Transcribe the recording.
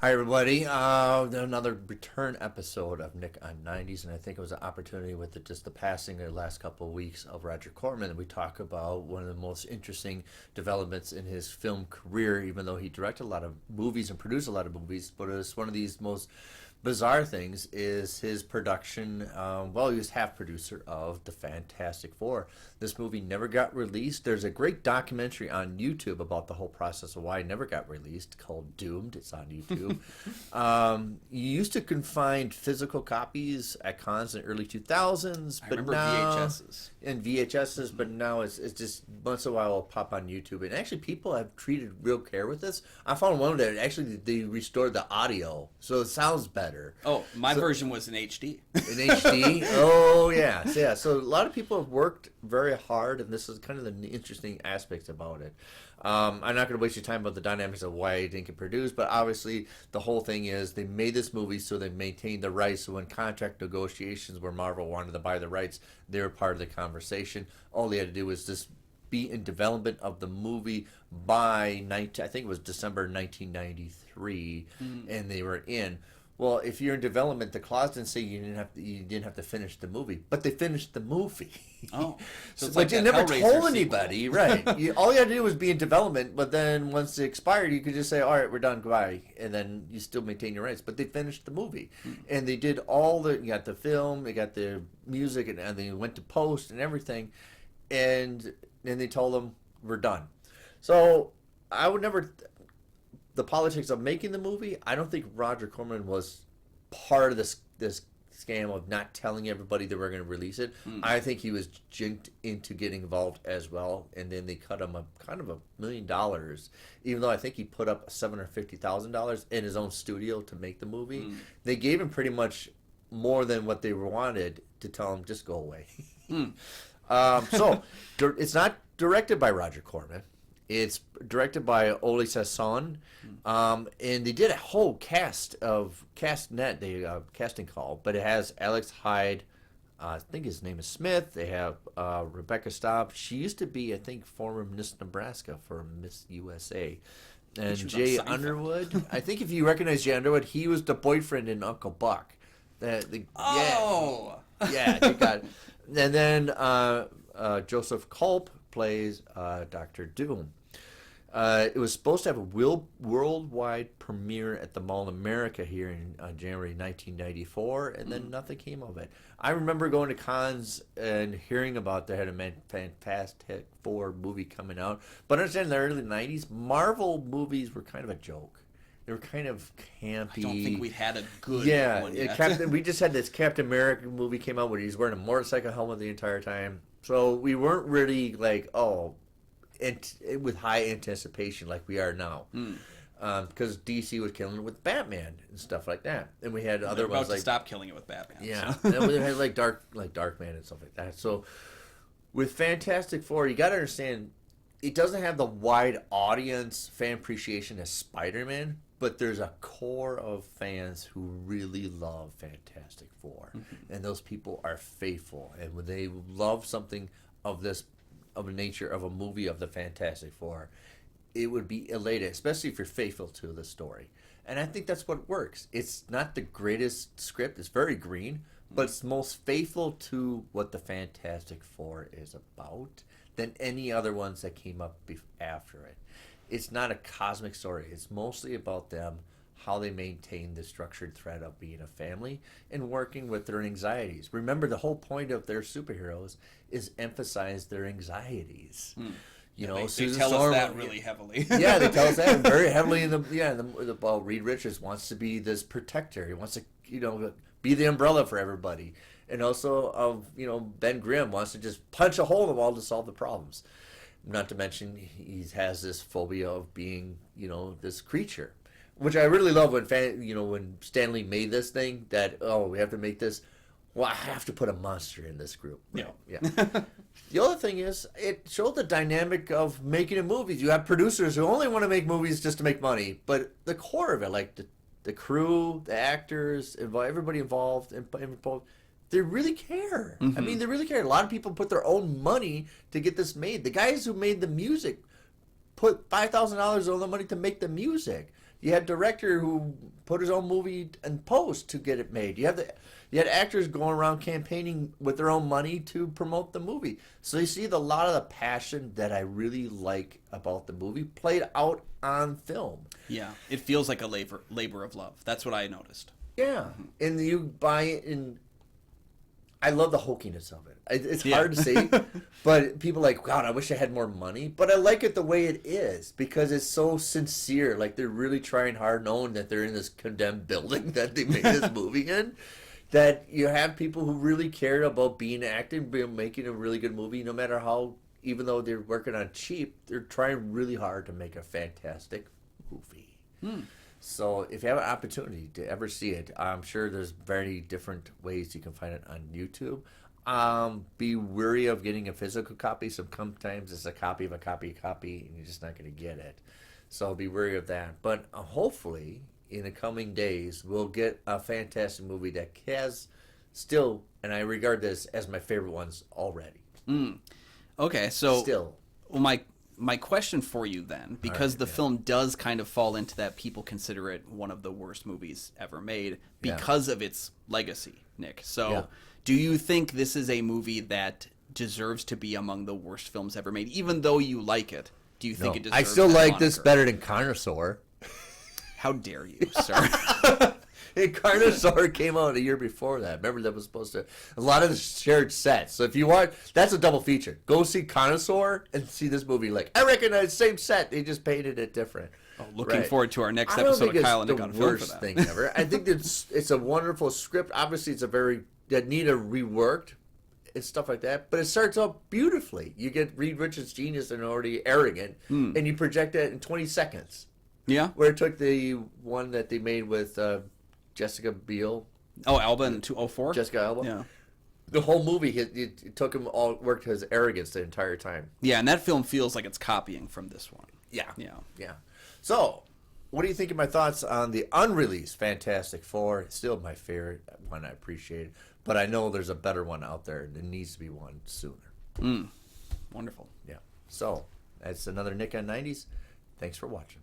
Hi, everybody. Another return episode of Nick on 90s, and I think it was an opportunity with just the passing of the last couple of weeks of Roger Corman. And we talk about one of the most interesting developments in his film career, even though he directed a lot of movies and produced a lot of movies. But it's one of these most bizarre things is his production. He was half producer of The Fantastic Four. This movie never got released. There's a great documentary on YouTube about the whole process of why it never got released called Doomed. It's on YouTube. You used to find physical copies at cons in the early 2000s, but remember now VHSs. and VHSs, but now it's just once in a while it'll pop on YouTube. And actually, people have treated real care with this. I found one that actually they restored the audio, so it sounds better. Oh, my version was in HD. In HD? Oh, yeah. So a lot of people have worked very hard, and this is kind of the interesting aspects about it. I'm not going to waste your time about the dynamics of why it didn't get produced, but obviously the whole thing is they made this movie so they maintained the rights. So when contract negotiations where Marvel wanted to buy the rights, they were part of the conversation. All they had to do was just be in development of the movie by I think it was December 1993, and they were in. Well, if you're in development, the clause didn't say you didn't have to finish the movie, but they finished the movie. Oh, so it's but like you that never Hellraiser told sequel. anybody, right? All you had to do was be in development, but then once it expired, you could just say, "All right, we're done, goodbye," and then you still maintain your rights. But they finished the movie, and they did you got the film, you got the music, and they went to post and everything, and then they told them we're done. So I would never. The politics of making the movie, I don't think Roger Corman was part of this scam of not telling everybody they were going to release it. I think he was jinked into getting involved as well, and then they cut him kind of $1 million, even though I think he put up $750,000 in his own studio to make the movie. They gave him pretty much more than what they wanted to tell him just go away. So it's not directed by Roger Corman. It's directed by Ole Sasson, and they did a whole casting call, but it has Alex Hyde, I think his name is Smith. They have Rebecca Staub. She used to be, I think, former Miss Nebraska for Miss USA. And She was on Jay Seinfeld. Underwood. I think if you recognize Jay Underwood, he was the boyfriend in Uncle Buck. Oh, Yeah, you got it. And then Joseph Culp plays Dr. Doom. It was supposed to have a worldwide premiere at the Mall of America here in January 1994, and then nothing came of it. I remember going to cons and hearing about they had a Fantastic Four movie coming out, but understand in the early 90s, Marvel movies were kind of a joke. They were kind of campy. I don't think we had a good one yet. We just had this Captain America movie came out where he's wearing a motorcycle helmet the entire time. So we weren't really like, with high anticipation like we are now. Because DC was killing it with Batman and stuff like that. And we had other They're about ones to like... stop killing it with Batman. Yeah, So. and we had like Darkman and stuff like that. So with Fantastic Four, you got to understand, it doesn't have the wide audience fan appreciation as Spider-Man, but there's a core of fans who really love Fantastic Four, and those people are faithful. And when they love something of the nature of a movie of the Fantastic Four, it would be elated, especially if you're faithful to the story. And I think that's what works. It's not the greatest script. It's very green, but it's most faithful to what the Fantastic Four is about than any other ones that came up after it. It's not a cosmic story. It's mostly about them, how they maintain the structured thread of being a family and working with their anxieties. Remember, the whole point of their superheroes is emphasize their anxieties. You know, They Susan tell Storm, us that really heavily. yeah, they tell us that very heavily well, Reed Richards wants to be this protector. He wants to, be the umbrella for everybody. And also, Ben Grimm wants to just punch a hole in the wall to solve the problems. Not to mention, he has this phobia of being, this creature, which I really love when Stan Lee made this thing that, we have to make this. Well, I have to put a monster in this group. Yeah. The other thing is, it showed the dynamic of making a movie. You have producers who only want to make movies just to make money, but the core of it, like the crew, the actors, everybody involved, they really care. I mean, they really care. A lot of people put their own money to get this made. The guys who made the music put $5,000 of the money to make the music. You had director who put his own movie in post to get it made. You had actors going around campaigning with their own money to promote the movie. So you see a lot of the passion that I really like about the movie played out on film. Yeah, it feels like a labor of love. That's what I noticed. Yeah, and you buy it, and I love the hokiness of it. It's hard to say, but people are like, God, I wish I had more money. But I like it the way it is because it's so sincere. Like they're really trying hard, knowing that they're in this condemned building that they made this movie in. That you have people who really care about being acting, making a really good movie, no matter how, even though they're working on cheap, they're trying really hard to make a fantastic movie. So if you have an opportunity to ever see it, I'm sure there's very different ways you can find it on YouTube. Be wary of getting a physical copy. Sometimes it's a copy of a copy, and you're just not going to get it. So be wary of that. But hopefully, in the coming days, we'll get a fantastic movie that has still, and I regard this as my favorite ones already. Okay, so Still. Well, my question for you then, because the film does kind of fall into that people consider it one of the worst movies ever made because of its legacy, Nick. So do you think this is a movie that deserves to be among the worst films ever made, even though you like it? Do you think it deserves I still that like moniker? this better than Carnosaur. How dare you, sir? And Carnosaur came out a year before that. Remember, that was supposed to a lot of the shared sets. So if you want, that's a double feature. Go see Carnosaur and see this movie. Like I recognize the same set, they just painted it different. Oh, looking forward to our next I don't episode think of Kyle it's and Nick the on film for worst that. thing ever. I think it's a wonderful script. Obviously, it's a very that need a reworked and stuff like that. But it starts out beautifully. You get Reed Richards' genius and already arrogant, and you project that in 20 seconds. Yeah. Where it took the one that they made with Jessica Biel. Oh, Alba in 2004? Jessica Alba. Yeah. The whole movie, it took him all worked his arrogance the entire time. Yeah, and that film feels like it's copying from this one. Yeah. Yeah. So, what do you think of my thoughts on the unreleased Fantastic Four? It's still my favorite one. I appreciate it. But I know there's a better one out there. There needs to be one sooner. Wonderful. Yeah. So, that's another Nick on 90s. Thanks for watching.